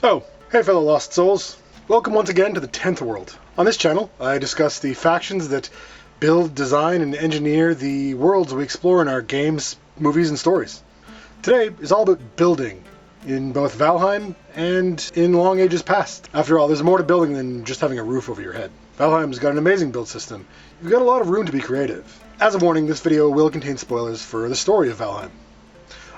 Oh, hey fellow lost souls. Welcome once again to the 10th World. On this channel, I discuss the factions that build, design, and engineer the worlds we explore in our games, movies, and stories. Today is all about building, in both Valheim and in long ages past. After all, there's more to building than just having a roof over your head. Valheim's got an amazing build system. You've got a lot of room to be creative. As a warning, this video will contain spoilers for the story of Valheim.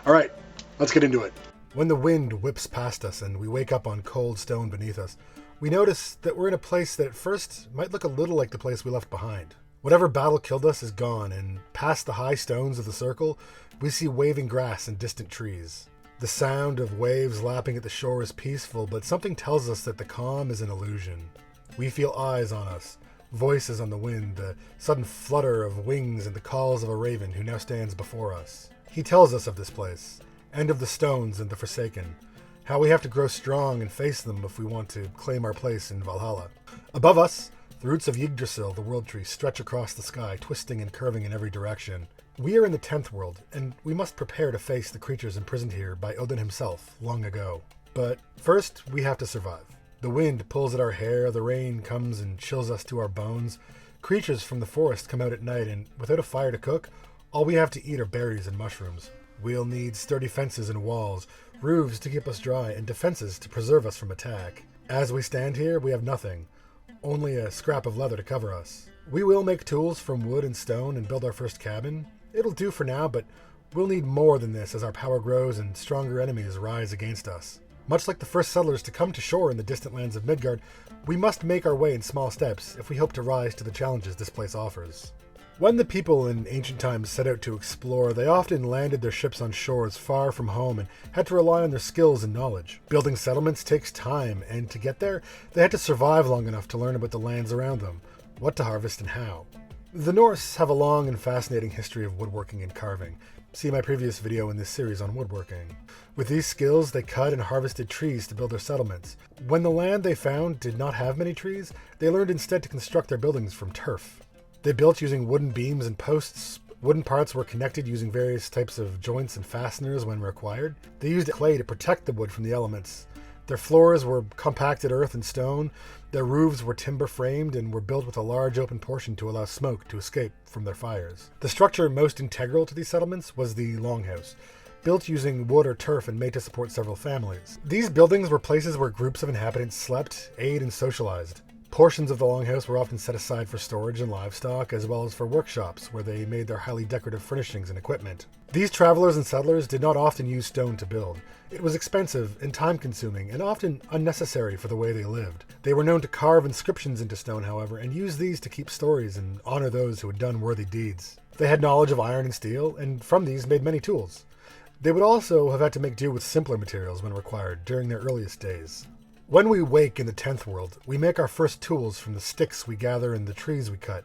Alright, let's get into it. When the wind whips past us and we wake up on cold stone beneath us, we notice that we're in a place that at first might look a little like the place we left behind. Whatever battle killed us is gone, and past the high stones of the circle, we see waving grass and distant trees. The sound of waves lapping at the shore is peaceful, but something tells us that the calm is an illusion. We feel eyes on us, voices on the wind, the sudden flutter of wings and the calls of a raven who now stands before us. He tells us of this place, and of the stones and the Forsaken, how we have to grow strong and face them if we want to claim our place in Valhalla. Above us, the roots of Yggdrasil, the world tree, stretch across the sky, twisting and curving in every direction. We are in the 10th world, and we must prepare to face the creatures imprisoned here by Odin himself long ago. But first, we have to survive. The wind pulls at our hair, the rain comes and chills us to our bones. Creatures from the forest come out at night, and without a fire to cook, all we have to eat are berries and mushrooms. We'll need sturdy fences and walls, roofs to keep us dry, and defenses to preserve us from attack. As we stand here, we have nothing, only a scrap of leather to cover us. We will make tools from wood and stone and build our first cabin. It'll do for now, but we'll need more than this as our power grows and stronger enemies rise against us. Much like the first settlers to come to shore in the distant lands of Midgard, we must make our way in small steps if we hope to rise to the challenges this place offers. When the people in ancient times set out to explore, they often landed their ships on shores far from home and had to rely on their skills and knowledge. Building settlements takes time, and to get there, they had to survive long enough to learn about the lands around them, what to harvest and how. The Norse have a long and fascinating history of woodworking and carving. See my previous video in this series on woodworking. With these skills, they cut and harvested trees to build their settlements. When the land they found did not have many trees, they learned instead to construct their buildings from turf. They built using wooden beams and posts. Wooden parts were connected using various types of joints and fasteners when required. They used clay to protect the wood from the elements. Their floors were compacted earth and stone. Their roofs were timber framed and were built with a large open portion to allow smoke to escape from their fires. The structure most integral to these settlements was the longhouse, built using wood or turf and made to support several families. These buildings were places where groups of inhabitants slept, ate, and socialized. Portions of the longhouse were often set aside for storage and livestock, as well as for workshops, where they made their highly decorative furnishings and equipment. These travelers and settlers did not often use stone to build. It was expensive and time-consuming, and often unnecessary for the way they lived. They were known to carve inscriptions into stone, however, and use these to keep stories and honor those who had done worthy deeds. They had knowledge of iron and steel, and from these made many tools. They would also have had to make do with simpler materials when required during their earliest days. When we wake in the 10th world, we make our first tools from the sticks we gather and the trees we cut.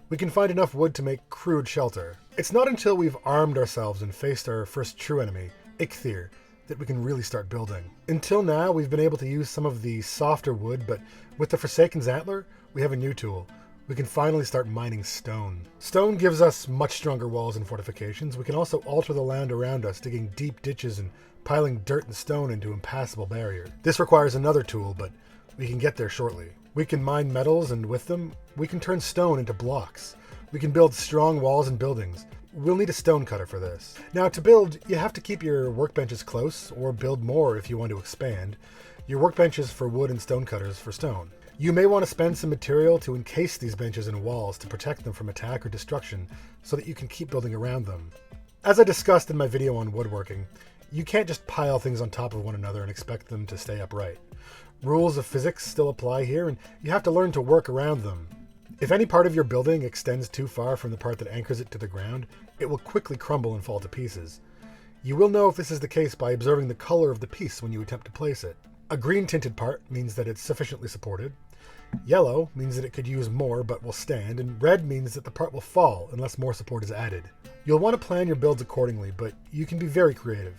We can find enough wood to make crude shelter. It's not until we've armed ourselves and faced our first true enemy, Eikthyr, that we can really start building. Until now, we've been able to use some of the softer wood, but with the Forsaken's antler, we have a new tool. We can finally start mining stone. Stone gives us much stronger walls and fortifications. We can also alter the land around us, digging deep ditches and piling dirt and stone into impassable barriers. This requires another tool, but we can get there shortly. We can mine metals, and with them, we can turn stone into blocks. We can build strong walls and buildings. We'll need a stone cutter for this. Now, to build, you have to keep your workbenches close, or build more if you want to expand. Your workbench is for wood and stone cutters for stone. You may want to spend some material to encase these benches in walls to protect them from attack or destruction, so that you can keep building around them. As I discussed in my video on woodworking, you can't just pile things on top of one another and expect them to stay upright. Rules of physics still apply here, and you have to learn to work around them. If any part of your building extends too far from the part that anchors it to the ground, it will quickly crumble and fall to pieces. You will know if this is the case by observing the color of the piece when you attempt to place it. A green tinted part means that it's sufficiently supported. Yellow means that it could use more but will stand, and red means that the part will fall unless more support is added. You'll want to plan your builds accordingly, but you can be very creative.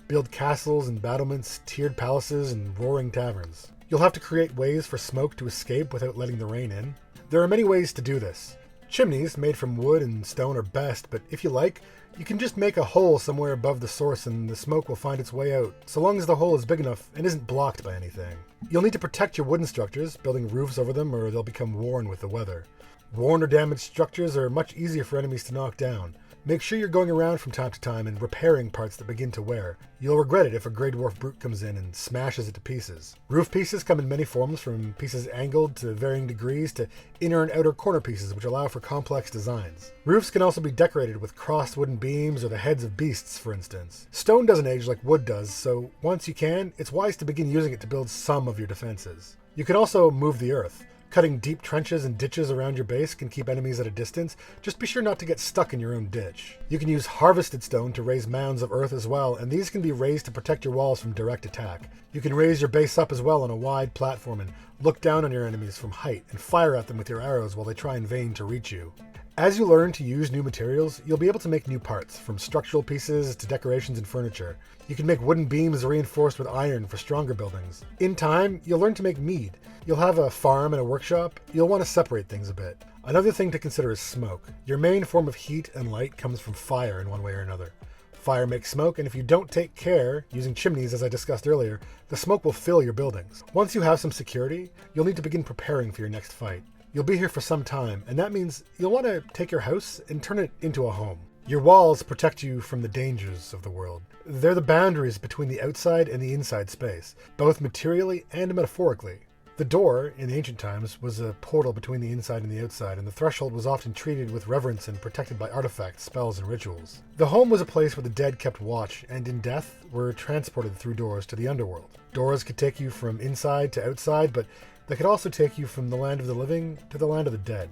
Build castles and battlements, tiered palaces, and roaring taverns. You'll have to create ways for smoke to escape without letting the rain in. There are many ways to do this. Chimneys made from wood and stone are best, but if you like, you can just make a hole somewhere above the source and the smoke will find its way out, so long as the hole is big enough and isn't blocked by anything. You'll need to protect your wooden structures, building roofs over them or they'll become worn with the weather. Worn or damaged structures are much easier for enemies to knock down. Make sure you're going around from time to time and repairing parts that begin to wear. You'll regret it if a Grey Dwarf brute comes in and smashes it to pieces. Roof pieces come in many forms, from pieces angled to varying degrees to inner and outer corner pieces, which allow for complex designs. Roofs can also be decorated with crossed wooden beams or the heads of beasts, for instance. Stone doesn't age like wood does, so once you can, it's wise to begin using it to build some of your defenses. You can also move the earth. Cutting deep trenches and ditches around your base can keep enemies at a distance. Just be sure not to get stuck in your own ditch. You can use harvested stone to raise mounds of earth as well, and these can be raised to protect your walls from direct attack. You can raise your base up as well on a wide platform and look down on your enemies from height and fire at them with your arrows while they try in vain to reach you. As you learn to use new materials, you'll be able to make new parts, from structural pieces to decorations and furniture. You can make wooden beams reinforced with iron for stronger buildings. In time, you'll learn to make mead. You'll have a farm and a workshop. You'll want to separate things a bit. Another thing to consider is smoke. Your main form of heat and light comes from fire in one way or another. Fire makes smoke, and if you don't take care, using chimneys as I discussed earlier, the smoke will fill your buildings. Once you have some security, you'll need to begin preparing for your next fight. You'll be here for some time, and that means you'll want to take your house and turn it into a home. Your walls protect you from the dangers of the world. They're the boundaries between the outside and the inside space, both materially and metaphorically. The door, in ancient times, was a portal between the inside and the outside, and the threshold was often treated with reverence and protected by artifacts, spells, and rituals. The home was a place where the dead kept watch, and in death were transported through doors to the underworld. Doors could take you from inside to outside, but they could also take you from the land of the living to the land of the dead,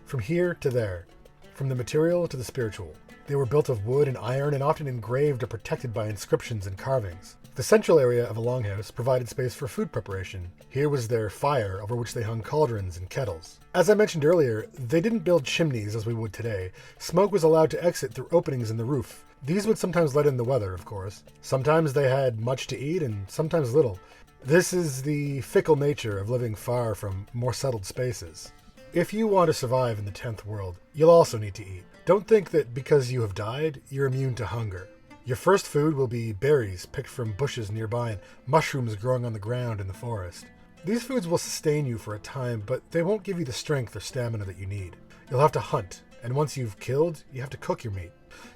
from here to there, from the material to the spiritual. They were built of wood and iron and often engraved or protected by inscriptions and carvings. The central area of a longhouse provided space for food preparation. Here was their fire, over which they hung cauldrons and kettles. As I mentioned earlier, they didn't build chimneys as we would today. Smoke was allowed to exit through openings in the roof. These would sometimes let in the weather, of course. Sometimes they had much to eat and sometimes little. This is the fickle nature of living far from more settled spaces. If you want to survive in the 10th world, you'll also need to eat. Don't think that because you have died, you're immune to hunger. Your first food will be berries picked from bushes nearby and mushrooms growing on the ground in the forest. These foods will sustain you for a time, but they won't give you the strength or stamina that you need. You'll have to hunt, and once you've killed, you have to cook your meat.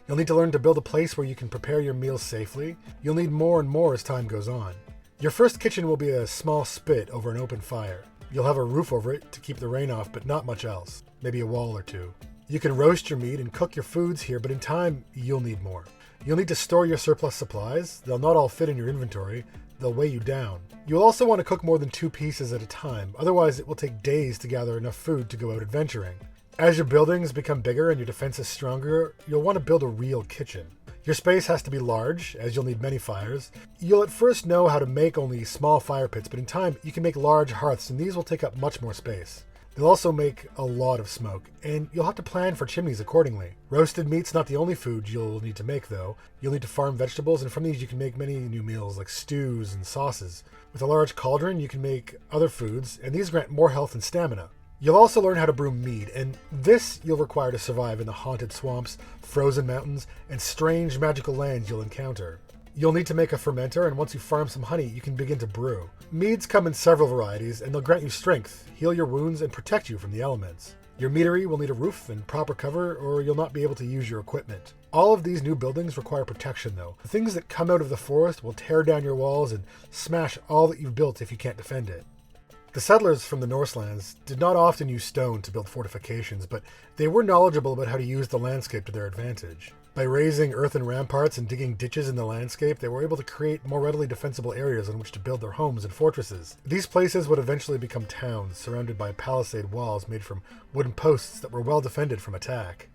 You'll need to learn to build a place where you can prepare your meals safely. You'll need more and more as time goes on. Your first kitchen will be a small spit over an open fire. You'll have a roof over it to keep the rain off, but not much else. Maybe a wall or two. You can roast your meat and cook your foods here, but in time, you'll need more. You'll need to store your surplus supplies. They'll not all fit in your inventory. They'll weigh you down. You'll also want to cook more than 2 pieces at a time, otherwise it will take days to gather enough food to go out adventuring. As your buildings become bigger and your defenses stronger, you'll want to build a real kitchen. Your space has to be large, as you'll need many fires. You'll at first know how to make only small fire pits, but in time you can make large hearths, and these will take up much more space. They'll also make a lot of smoke, and you'll have to plan for chimneys accordingly. Roasted meat's not the only food you'll need to make, though. You'll need to farm vegetables, and from these you can make many new meals like stews and sauces. With a large cauldron, you can make other foods, and these grant more health and stamina. You'll also learn how to brew mead, and this you'll require to survive in the haunted swamps, frozen mountains, and strange magical lands you'll encounter. You'll need to make a fermenter, and once you farm some honey, you can begin to brew. Meads come in several varieties, and they'll grant you strength, heal your wounds, and protect you from the elements. Your meadery will need a roof and proper cover, or you'll not be able to use your equipment. All of these new buildings require protection, though. The things that come out of the forest will tear down your walls and smash all that you've built if you can't defend it. The settlers from the Norselands did not often use stone to build fortifications, but they were knowledgeable about how to use the landscape to their advantage. By raising earthen ramparts and digging ditches in the landscape, they were able to create more readily defensible areas on which to build their homes and fortresses. These places would eventually become towns, surrounded by palisade walls made from wooden posts that were well defended from attack.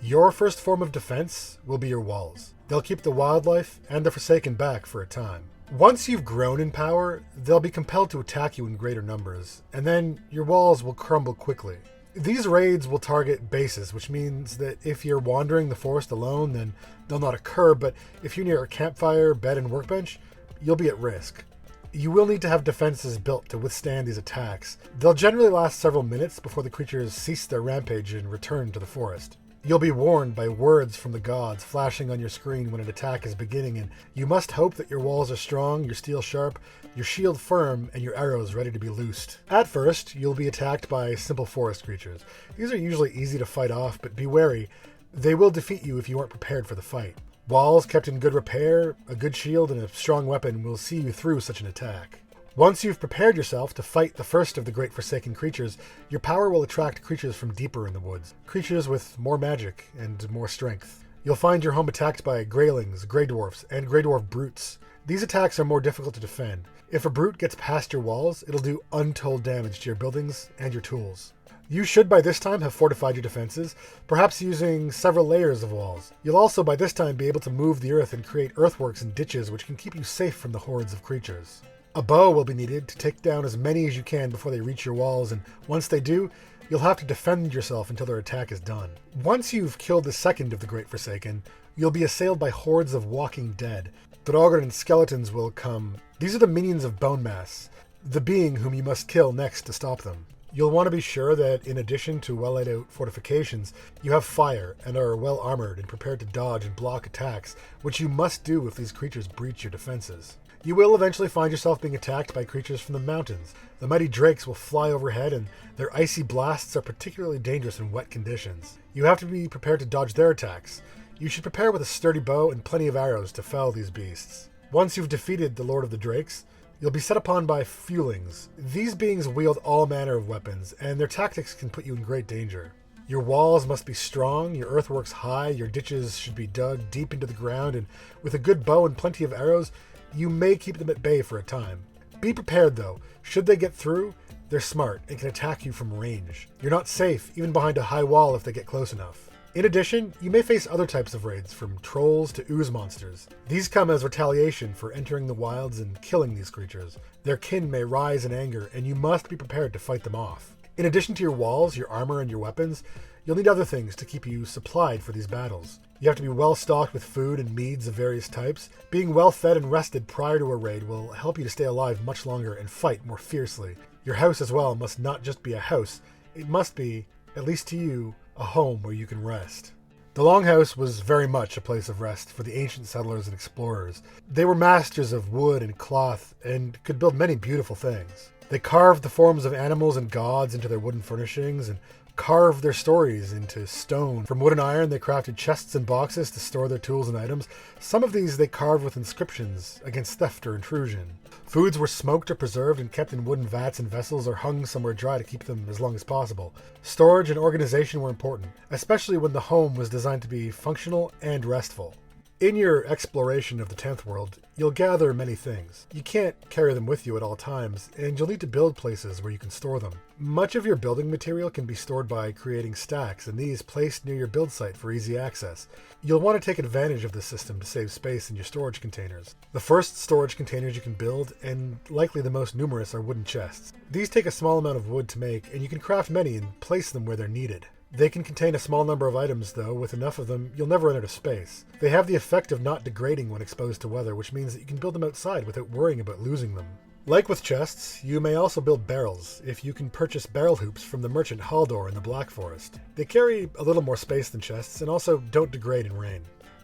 Your first form of defense will be your walls. They'll keep the wildlife and the Forsaken back for a time. Once you've grown in power, they'll be compelled to attack you in greater numbers, and then your walls will crumble quickly. These raids will target bases, which means that if you're wandering the forest alone, then they'll not occur, but if you're near a campfire, bed, and workbench, you'll be at risk. You will need to have defenses built to withstand these attacks. They'll generally last several minutes before the creatures cease their rampage and return to the forest. You'll be warned by words from the gods flashing on your screen when an attack is beginning, and you must hope that your walls are strong, your steel sharp, your shield firm, and your arrows ready to be loosed. At first, you'll be attacked by simple forest creatures. These are usually easy to fight off, but be wary. They will defeat you if you aren't prepared for the fight. Walls kept in good repair, a good shield, and a strong weapon will see you through such an attack. Once you've prepared yourself to fight the first of the great Forsaken creatures, your power will attract creatures from deeper in the woods, creatures with more magic and more strength. You'll find your home attacked by greylings, grey dwarfs, and grey dwarf brutes. These attacks are more difficult to defend. If a brute gets past your walls, it'll do untold damage to your buildings and your tools. You should by this time have fortified your defenses, perhaps using several layers of walls. You'll also by this time be able to move the earth and create earthworks and ditches which can keep you safe from the hordes of creatures. A bow will be needed to take down as many as you can before they reach your walls, and once they do, you'll have to defend yourself until their attack is done. Once you've killed the second of the Great Forsaken, you'll be assailed by hordes of walking dead. Draugr and skeletons will come. These are the minions of Bone Mass, the being whom you must kill next to stop them. You'll want to be sure that in addition to well laid out fortifications, you have fire and are well armored and prepared to dodge and block attacks, which you must do if these creatures breach your defenses. You will eventually find yourself being attacked by creatures from the mountains. The mighty drakes will fly overhead, and their icy blasts are particularly dangerous in wet conditions. You have to be prepared to dodge their attacks. You should prepare with a sturdy bow and plenty of arrows to fell these beasts. Once you've defeated the Lord of the Drakes, you'll be set upon by Fulings. These beings wield all manner of weapons, and their tactics can put you in great danger. Your walls must be strong, your earthworks high, your ditches should be dug deep into the ground, and with a good bow and plenty of arrows, you may keep them at bay for a time. Be prepared though. Should they get through, they're smart and can attack you from range. You're not safe, even behind a high wall if they get close enough. In addition, you may face other types of raids, from trolls to ooze monsters. These come as retaliation for entering the wilds and killing these creatures. Their kin may rise in anger, and you must be prepared to fight them off. In addition to your walls, your armor, and your weapons, you'll need other things to keep you supplied for these battles. You have to be well stocked with food and meads of various types. Being well fed and rested prior to a raid will help you to stay alive much longer and fight more fiercely. Your house as well must not just be a house, it must be, at least to you, a home where you can rest. The Longhouse was very much a place of rest for the ancient settlers and explorers. They were masters of wood and cloth and could build many beautiful things. They carved the forms of animals and gods into their wooden furnishings and carved their stories into stone. From wood and iron, they crafted chests and boxes to store their tools and items. Some of these they carved with inscriptions against theft or intrusion. Foods were smoked or preserved and kept in wooden vats and vessels or hung somewhere dry to keep them as long as possible. Storage and organization were important, especially when the home was designed to be functional and restful. In your exploration of the 10th world, you'll gather many things. You can't carry them with you at all times, and you'll need to build places where you can store them. Much of your building material can be stored by creating stacks, and these placed near your build site for easy access. You'll want to take advantage of this system to save space in your storage containers. The first storage containers you can build, and likely the most numerous, are wooden chests. These take a small amount of wood to make, and you can craft many and place them where they're needed. They can contain a small number of items, though. With enough of them, you'll never run out of space. They have the effect of not degrading when exposed to weather, which means that you can build them outside without worrying about losing them. Like with chests, you may also build barrels, if you can purchase barrel hoops from the merchant Haldor in the Black Forest. They carry a little more space than chests, and also don't degrade in rain.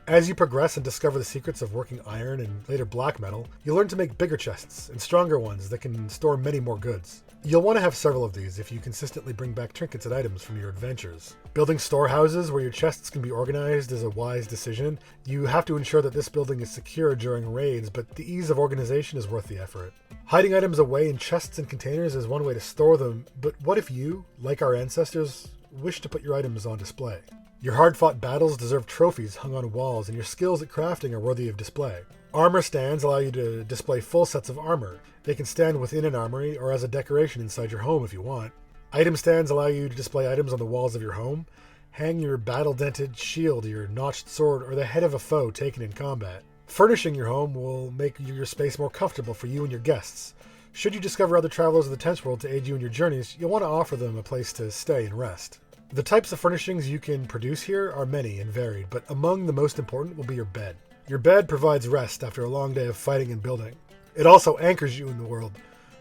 As you progress and discover the secrets of working iron and later black metal, you'll learn to make bigger chests and stronger ones that can store many more goods. You'll want to have several of these if you consistently bring back trinkets and items from your adventures. Building storehouses where your chests can be organized is a wise decision. You have to ensure that this building is secure during raids, but the ease of organization is worth the effort. Hiding items away in chests and containers is one way to store them, but what if you, like our ancestors, wish to put your items on display? Your hard-fought battles deserve trophies hung on walls, and your skills at crafting are worthy of display. Armor stands allow you to display full sets of armor. They can stand within an armory or as a decoration inside your home if you want. Item stands allow you to display items on the walls of your home. Hang your battle-dented shield, your notched sword, or the head of a foe taken in combat. Furnishing your home will make your space more comfortable for you and your guests. Should you discover other travelers of the 10th world to aid you in your journeys, you'll want to offer them a place to stay and rest. The types of furnishings you can produce here are many and varied, but among the most important will be your bed. Your bed provides rest after a long day of fighting and building. It also anchors you in the world.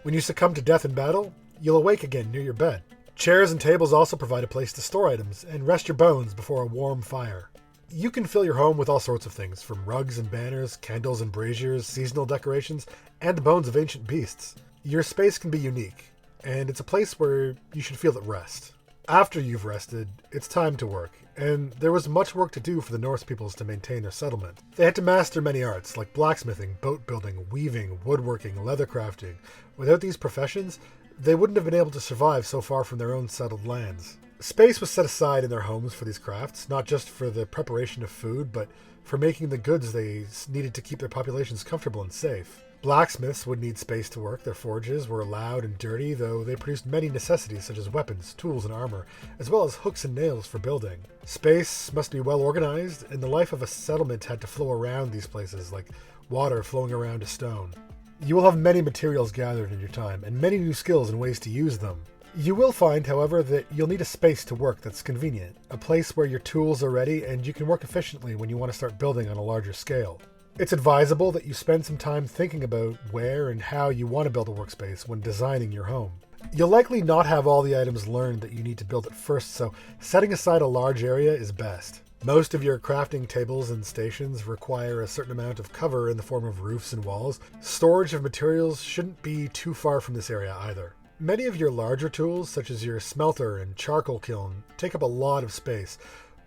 When you succumb to death in battle, you'll awake again near your bed. Chairs and tables also provide a place to store items and rest your bones before a warm fire. You can fill your home with all sorts of things, from rugs and banners, candles and braziers, seasonal decorations, and the bones of ancient beasts. Your space can be unique, and it's a place where you should feel at rest. After you've rested, it's time to work, and there was much work to do for the Norse peoples to maintain their settlement. They had to master many arts, like blacksmithing, boat building, weaving, woodworking, leather crafting. Without these professions, they wouldn't have been able to survive so far from their own settled lands. Space was set aside in their homes for these crafts, not just for the preparation of food, but for making the goods they needed to keep their populations comfortable and safe. Blacksmiths would need space to work. Their forges were loud and dirty, though they produced many necessities such as weapons, tools, and armor, as well as hooks and nails for building. Space must be well organized, and the life of a settlement had to flow around these places, like water flowing around a stone. You will have many materials gathered in your time, and many new skills and ways to use them. You will find, however, that you'll need a space to work that's convenient, a place where your tools are ready and you can work efficiently when you want to start building on a larger scale. It's advisable that you spend some time thinking about where and how you want to build a workspace when designing your home. You'll likely not have all the items learned that you need to build at first, so setting aside a large area is best. Most of your crafting tables and stations require a certain amount of cover in the form of roofs and walls. Storage of materials shouldn't be too far from this area either. Many of your larger tools, such as your smelter and charcoal kiln, take up a lot of space,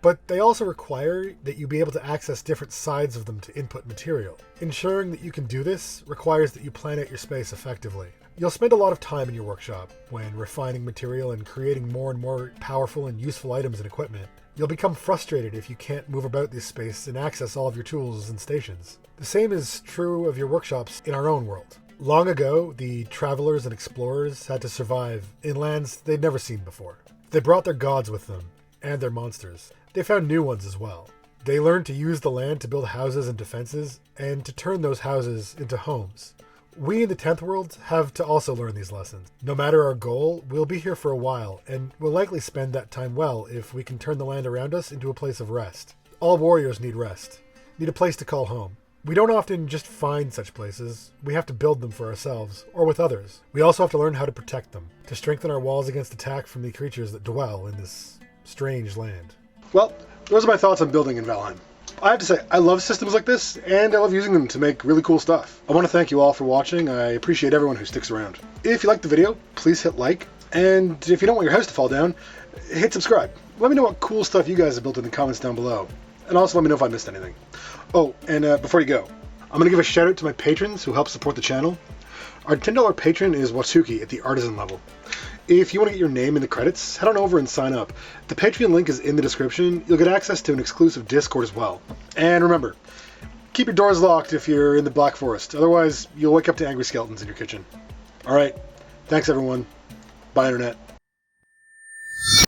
but they also require that you be able to access different sides of them to input material. Ensuring that you can do this requires that you plan out your space effectively. You'll spend a lot of time in your workshop when refining material and creating more and more powerful and useful items and equipment. You'll become frustrated if you can't move about this space and access all of your tools and stations. The same is true of your workshops in our own world. Long ago, the travelers and explorers had to survive in lands they'd never seen before. They brought their gods with them, and their monsters. They found new ones as well. They learned to use the land to build houses and defenses, and to turn those houses into homes. We in the 10th world have to also learn these lessons. No matter our goal, we'll be here for a while, and we'll likely spend that time well if we can turn the land around us into a place of rest. All warriors need rest, need a place to call home. We don't often just find such places. We have to build them for ourselves, or with others. We also have to learn how to protect them, to strengthen our walls against attack from the creatures that dwell in this strange land. Well, those are my thoughts on building in Valheim. I have to say, I love systems like this, and I love using them to make really cool stuff. I want to thank you all for watching. I appreciate everyone who sticks around. If you liked the video, please hit like, and if you don't want your house to fall down, hit subscribe. Let me know what cool stuff you guys have built in the comments down below, and also let me know if I missed anything. Oh, and before you go, I'm going to give a shout out to my patrons who help support the channel. Our $10 patron is Watsuki at the artisan level. If you want to get your name in the credits, head on over and sign up. The Patreon link is in the description. You'll get access to an exclusive Discord as well. And remember, keep your doors locked if you're in the Black Forest. Otherwise, you'll wake up to angry skeletons in your kitchen. Alright, thanks everyone. Bye, Internet.